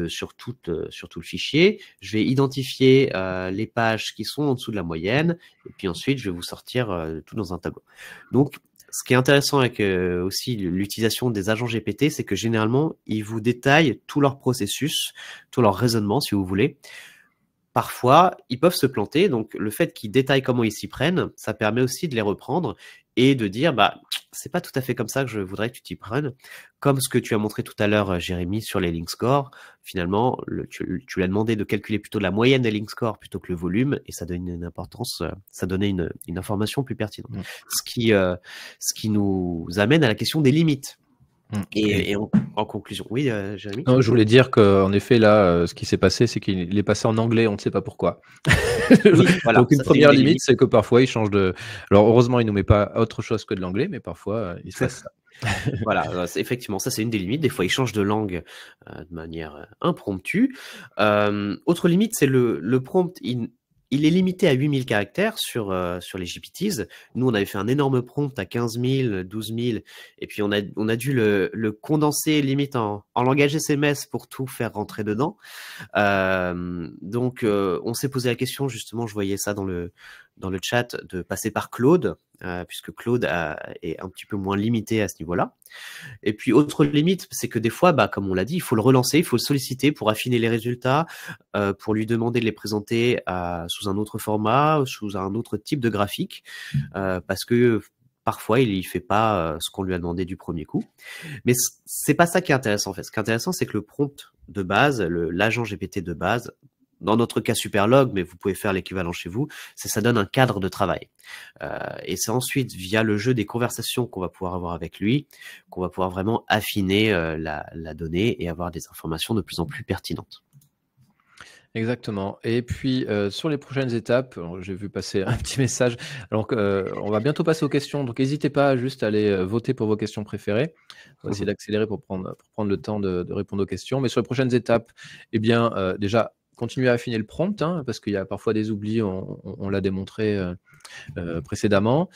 sur tout le fichier. Je vais identifier les pages qui sont en dessous de la moyenne. Et puis ensuite, je vais vous sortir tout dans un tableau. Donc, ce qui est intéressant avec aussi l'utilisation des agents GPT, c'est que généralement, ils vous détaillent tout leur processus, tout leur raisonnement, si vous voulez. Parfois, ils peuvent se planter, donc le fait qu'ils détaillent comment ils s'y prennent, ça permet aussi de les reprendre et de dire, bah, c'est pas tout à fait comme ça que je voudrais que tu t'y prennes. Comme ce que tu as montré tout à l'heure, Jérémy, sur les link scores. Finalement, tu lui as demandé de calculer plutôt la moyenne des link scores plutôt que le volume, et ça donne une importance, ça donnait une information plus pertinente. Ce qui nous amène à la question des limites. Et en conclusion, oui, Jérémy. Non, je voulais dire qu'en effet, là, ce qui s'est passé, c'est qu'il est passé en anglais, on ne sait pas pourquoi. Oui, voilà, donc, une première limite, c'est que parfois, il change de. Alors, heureusement, il ne nous met pas autre chose que de l'anglais, mais parfois, il se passe ça. Voilà, effectivement, ça, c'est une des limites. Des fois, il change de langue de manière impromptue. Autre limite, c'est le prompt. Il est limité à 8000 caractères sur les GPTs. Nous, on avait fait un énorme prompt à 15 000, 12 000, et puis on a dû le condenser limite en langage SMS pour tout faire rentrer dedans. Donc, on s'est posé la question, justement, je voyais ça dans le chat, de passer par Claude, puisque Claude est un petit peu moins limité à ce niveau-là. Et puis, autre limite, c'est que des fois, bah, comme on l'a dit, il faut le relancer, il faut le solliciter pour affiner les résultats, pour lui demander de les présenter sous un autre format, sous un autre type de graphique, parce que parfois, il fait pas ce qu'on lui a demandé du premier coup. Mais c'est pas ça qui est intéressant, en fait. Ce qui est intéressant, c'est que le prompt de base, l'agent GPT de base, dans notre cas Superlog, mais vous pouvez faire l'équivalent chez vous, ça donne un cadre de travail. Et c'est ensuite, via le jeu des conversations qu'on va pouvoir avoir avec lui, qu'on va pouvoir vraiment affiner la donnée et avoir des informations de plus en plus pertinentes. Exactement. Et puis, sur les prochaines étapes, j'ai vu passer un petit message. Alors, on va bientôt passer aux questions, donc n'hésitez pas juste à aller voter pour vos questions préférées. On va essayer d'accélérer pour prendre le temps de répondre aux questions. Mais sur les prochaines étapes, eh bien, déjà, continuer à affiner le prompt, hein, parce qu'il y a parfois des oublis, on l'a démontré précédemment.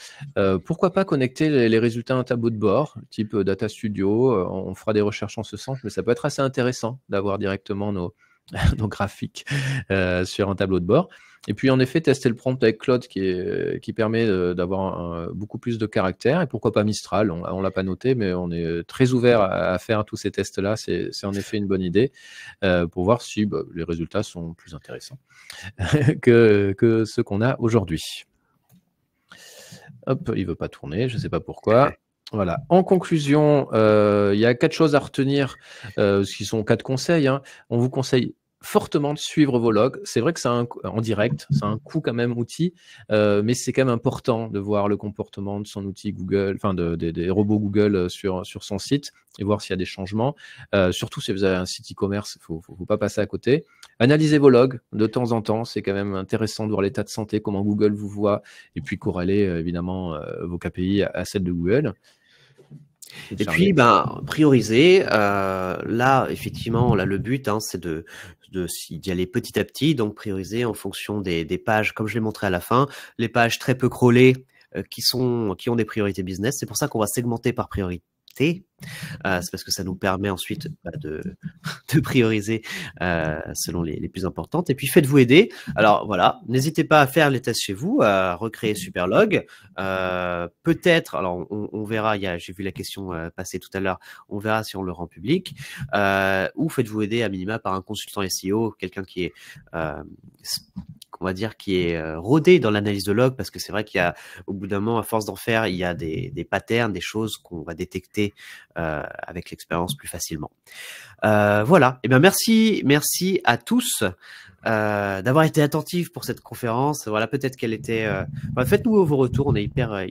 Pourquoi pas connecter les résultats à un tableau de bord, type Data Studio. On fera des recherches en ce sens, mais ça peut être assez intéressant d'avoir directement nos graphiques sur un tableau de bord. Et puis en effet, tester le prompt avec Claude qui permet d'avoir beaucoup plus de caractères, et pourquoi pas Mistral, on ne l'a pas noté, mais on est très ouvert à faire tous ces tests-là. C'est en effet une bonne idée pour voir si les résultats sont plus intéressants que ceux qu'on a aujourd'hui. Hop, il ne veut pas tourner, je ne sais pas pourquoi. Voilà. En conclusion, il y a 4 choses à retenir, ce qui sont 4 conseils, hein. On vous conseille fortement de suivre vos logs. C'est vrai que c'est en direct, c'est un coût quand même outil, mais c'est quand même important de voir le comportement de son outil Google, enfin des robots Google sur son site, et voir s'il y a des changements. Surtout si vous avez un site e-commerce, il ne faut pas passer à côté. Analysez vos logs de temps en temps, c'est quand même intéressant de voir l'état de santé, comment Google vous voit, et puis corréler évidemment vos KPI à celles de Google. Et puis, prioriser. Là, effectivement, le but, hein, c'est d'y aller petit à petit. Donc, prioriser en fonction des pages, comme je l'ai montré à la fin, les pages très peu crawlées qui ont des priorités business. C'est pour ça qu'on va segmenter par priorité. C'est parce que ça nous permet ensuite de prioriser selon les plus importantes. Et puis, faites-vous aider. Alors, voilà, n'hésitez pas à faire les tests chez vous, à recréer Superlog. Peut-être, alors on verra, j'ai vu la question passer tout à l'heure, on verra si on le rend public. Ou faites-vous aider à minima par un consultant SEO, quelqu'un qui est on va dire, qui est rodé dans l'analyse de log, parce que c'est vrai qu'il y a, au bout d'un moment, à force d'en faire, il y a des patterns, des choses qu'on va détecter avec l'expérience plus facilement. Voilà. Eh bien, merci à tous d'avoir été attentifs pour cette conférence. Voilà, peut-être qu'elle était. Faites-nous vos retours. On est hyper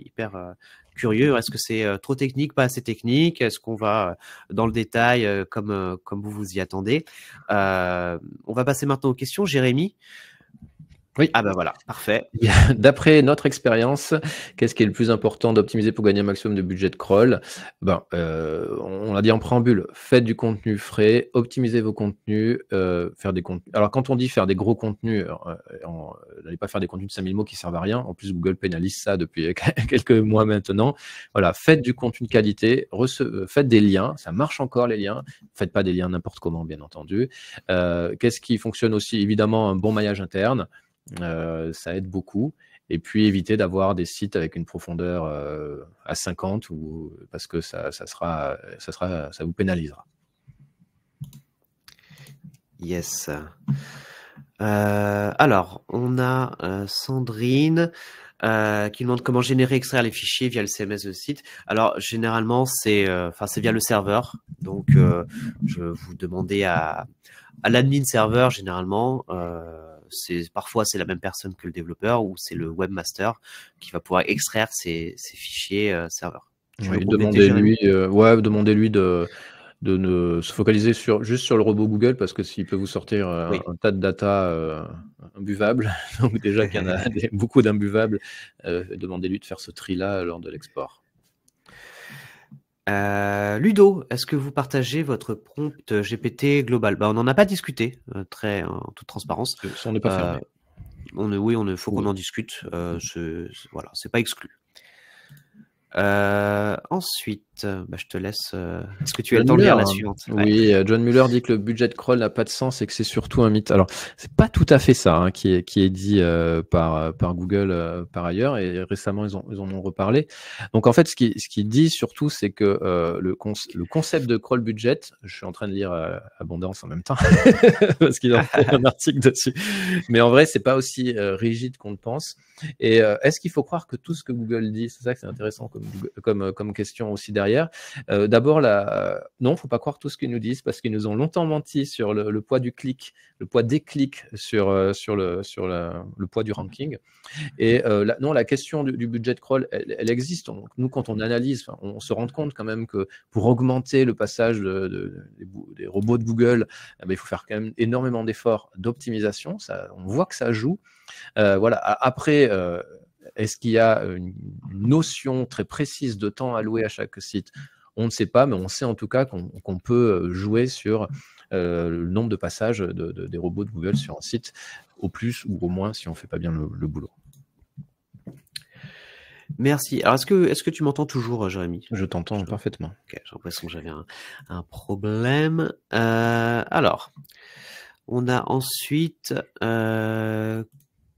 curieux. Est-ce que c'est trop technique, pas assez technique? Est-ce qu'on va dans le détail comme vous vous y attendez? On va passer maintenant aux questions. Jérémy. Oui. Ah ben voilà, parfait. D'après notre expérience, qu'est-ce qui est le plus important d'optimiser pour gagner un maximum de budget de crawl? On l'a dit en préambule, faites du contenu frais, optimisez vos contenus, faire des contenus. Alors quand on dit faire des gros contenus, n'allez pas faire des contenus de 5000 mots qui servent à rien. En plus, Google pénalise ça depuis quelques mois maintenant. Voilà, faites du contenu de qualité, faites des liens, ça marche encore les liens. Faites pas des liens n'importe comment, bien entendu. Qu'est-ce qui fonctionne aussi? Évidemment, un bon maillage interne. Ça aide beaucoup. Et puis éviter d'avoir des sites avec une profondeur à 50 parce que ça vous pénalisera. Yes. Alors, on a Sandrine qui demande comment générer, extraire les fichiers via le CMS de site. Alors, généralement, c'est via le serveur. Donc, je vous demandais à l'admin serveur, généralement. Parfois c'est la même personne que le développeur ou c'est le webmaster qui va pouvoir extraire ces fichiers serveurs. Oui, demandez-lui de ne se focaliser juste sur le robot Google, parce que s'il peut vous sortir un tas de data imbuvable, donc déjà qu'il y en a beaucoup d'imbuvables, demandez-lui de faire ce tri-là lors de l'export. Ludo, est-ce que vous partagez votre prompt GPT global? On n'en a pas discuté, en toute transparence. On n'est pas fermé. Faut qu'on en discute. Voilà, c'est pas exclu. Ensuite, je te laisse. Est-ce que tu as le temps de lire la suivante? Oui, John Mueller dit que le budget de crawl n'a pas de sens et que c'est surtout un mythe. Alors, c'est pas tout à fait ça qui est dit par Google par ailleurs, et récemment ils en ont reparlé. Donc en fait, ce qu'il dit surtout, c'est que le concept de crawl budget, je suis en train de lire Abondance en même temps parce qu'il a fait un article dessus, mais en vrai, c'est pas aussi rigide qu'on le pense. Et est-ce qu'il faut croire que tout ce que Google dit, c'est ça que c'est intéressant comme question aussi derrière. D'abord, non, faut pas croire tout ce qu'ils nous disent, parce qu'ils nous ont longtemps menti sur le poids du clic, le poids des clics sur le poids du ranking. Et non, la question du budget de crawl, elle existe. Donc, nous, quand on analyse, on se rend compte quand même que pour augmenter le passage des robots de Google, il faut faire quand même énormément d'efforts d'optimisation. On voit que ça joue. Voilà. Après, est-ce qu'il y a une notion très précise de temps alloué à chaque site? On ne sait pas, mais on sait en tout cas qu'on peut jouer sur le nombre de passages des robots de Google sur un site, au plus ou au moins si on ne fait pas bien le boulot. Merci. Alors, est-ce que tu m'entends toujours, Jérémy? Je t'entends parfaitement. Okay, j'ai l'impression que j'avais un problème. Alors, on a ensuite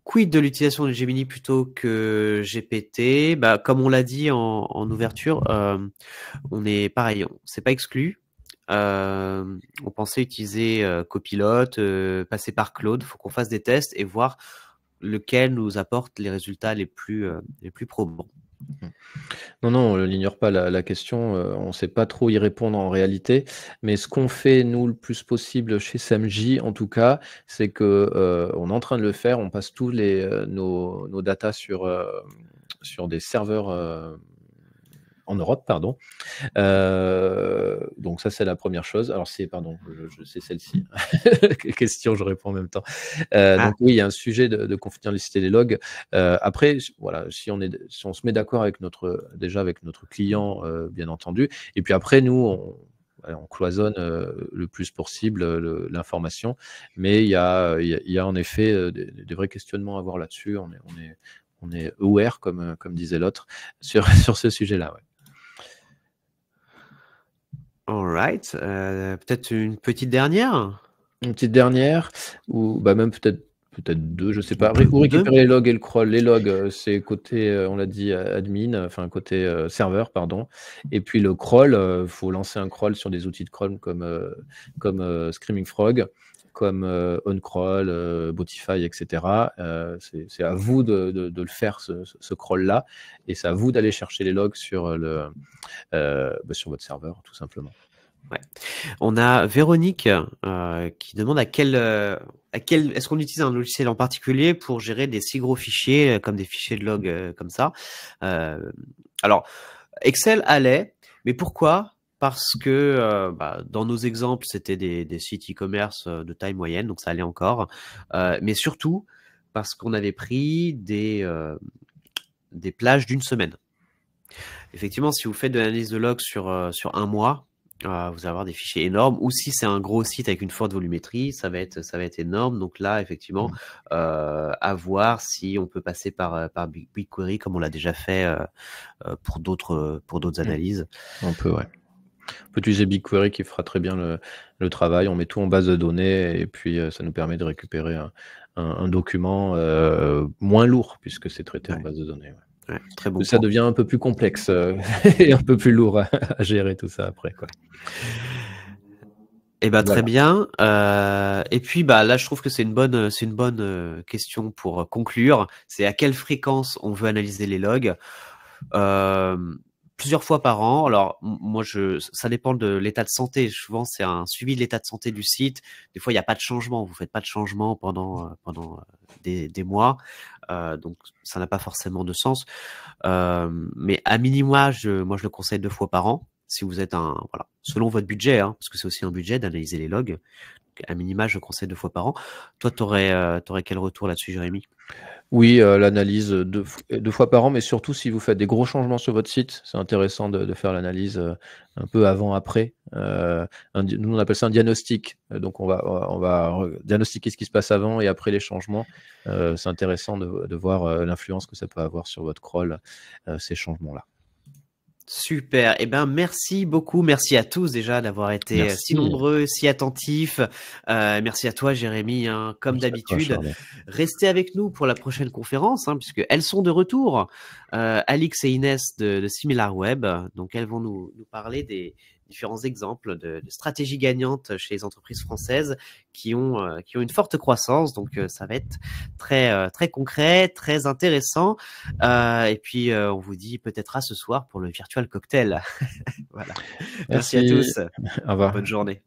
quid de l'utilisation de Gemini plutôt que GPT? Comme on l'a dit en ouverture, on est pareil, c'est pas exclu. On pensait utiliser Copilot, passer par Claude. Il faut qu'on fasse des tests et voir lequel nous apporte les résultats les plus probants. Non, on n'ignore pas la question, on ne sait pas trop y répondre en réalité, mais ce qu'on fait, nous, le plus possible chez SAMJ, en tout cas, c'est qu'on est en train de le faire, on passe tous nos datas sur des serveurs en Europe, pardon. Donc ça, c'est la première chose. Alors c'est celle-ci. Question, je réponds en même temps. Donc oui, il y a un sujet de confidentialité des logs. Après, voilà, si on se met d'accord avec notre client, bien entendu, et puis après, nous, on cloisonne le plus possible l'information, mais il y a en effet des vrais questionnements à avoir là-dessus. On est aware, comme disait l'autre, sur ce sujet-là. Ouais. All right. Peut-être une petite dernière? Une petite dernière, ou même peut-être peut-être 2, je sais pas. Ou 2. récupérer les logs et le crawl. Les logs, c'est côté, on l'a dit, admin, enfin côté serveur, pardon. Et puis le crawl, faut lancer un crawl sur des outils de crawl comme Screaming Frog, comme OnCrawl, Botify, etc. C'est à vous de le faire, ce crawl-là. Et c'est à vous d'aller chercher les logs sur sur votre serveur, tout simplement. Ouais. On a Véronique qui demande à quel est-ce qu'on utilise un logiciel en particulier pour gérer des si gros fichiers comme des fichiers de log comme ça. Alors Excel allait, mais pourquoi? Parce que dans nos exemples c'était des sites e-commerce de taille moyenne, donc ça allait encore, mais surtout parce qu'on avait pris des plages d'une semaine. Effectivement, si vous faites de l'analyse de log sur un mois, vous allez avoir des fichiers énormes. Ou si c'est un gros site avec une forte volumétrie, ça va être énorme. Donc là, effectivement, à voir si on peut passer par BigQuery comme on l'a déjà fait pour d'autres analyses. On peut, ouais. On peut utiliser BigQuery qui fera très bien le travail. On met tout en base de données et puis ça nous permet de récupérer un document moins lourd puisque c'est traité en base de données. Ouais, très bon. Ça devient un peu plus complexe et un peu plus lourd à gérer tout ça après, quoi. Eh ben, très bien. Et puis là, je trouve que c'est une bonne question pour conclure. C'est à quelle fréquence on veut analyser les logs. Plusieurs fois par an. Alors moi, ça dépend de l'état de santé. Souvent, c'est un suivi de l'état de santé du site. Des fois, il n'y a pas de changement. Vous faites pas de changement pendant des mois. Donc ça n'a pas forcément de sens. Mais à minima, moi je le conseille 2 fois par an. Si vous êtes selon votre budget, hein, parce que c'est aussi un budget d'analyser les logs. Donc, à minima, je conseille 2 fois par an. Toi, t'aurais quel retour là-dessus, Jérémy? Oui, l'analyse 2 fois par an, mais surtout si vous faites des gros changements sur votre site, c'est intéressant de faire l'analyse un peu avant-après. Nous, on appelle ça un diagnostic. Donc, on va diagnostiquer ce qui se passe avant et après les changements. C'est intéressant de voir l'influence que ça peut avoir sur votre crawl, ces changements-là. Super. Eh ben, merci beaucoup. Merci à tous déjà d'avoir été si nombreux, si attentifs. Merci à toi, Jérémy, hein, comme d'habitude. Restez avec nous pour la prochaine conférence, hein, puisque elles sont de retour. Alix et Inès de SimilarWeb. Donc, elles vont nous parler des différents exemples de stratégies gagnantes chez les entreprises françaises qui ont une forte croissance. Donc, ça va être très concret, très intéressant. Et puis, on vous dit peut-être à ce soir pour le Virtual Cocktail. Voilà. Merci à tous. Au revoir. Bonne journée.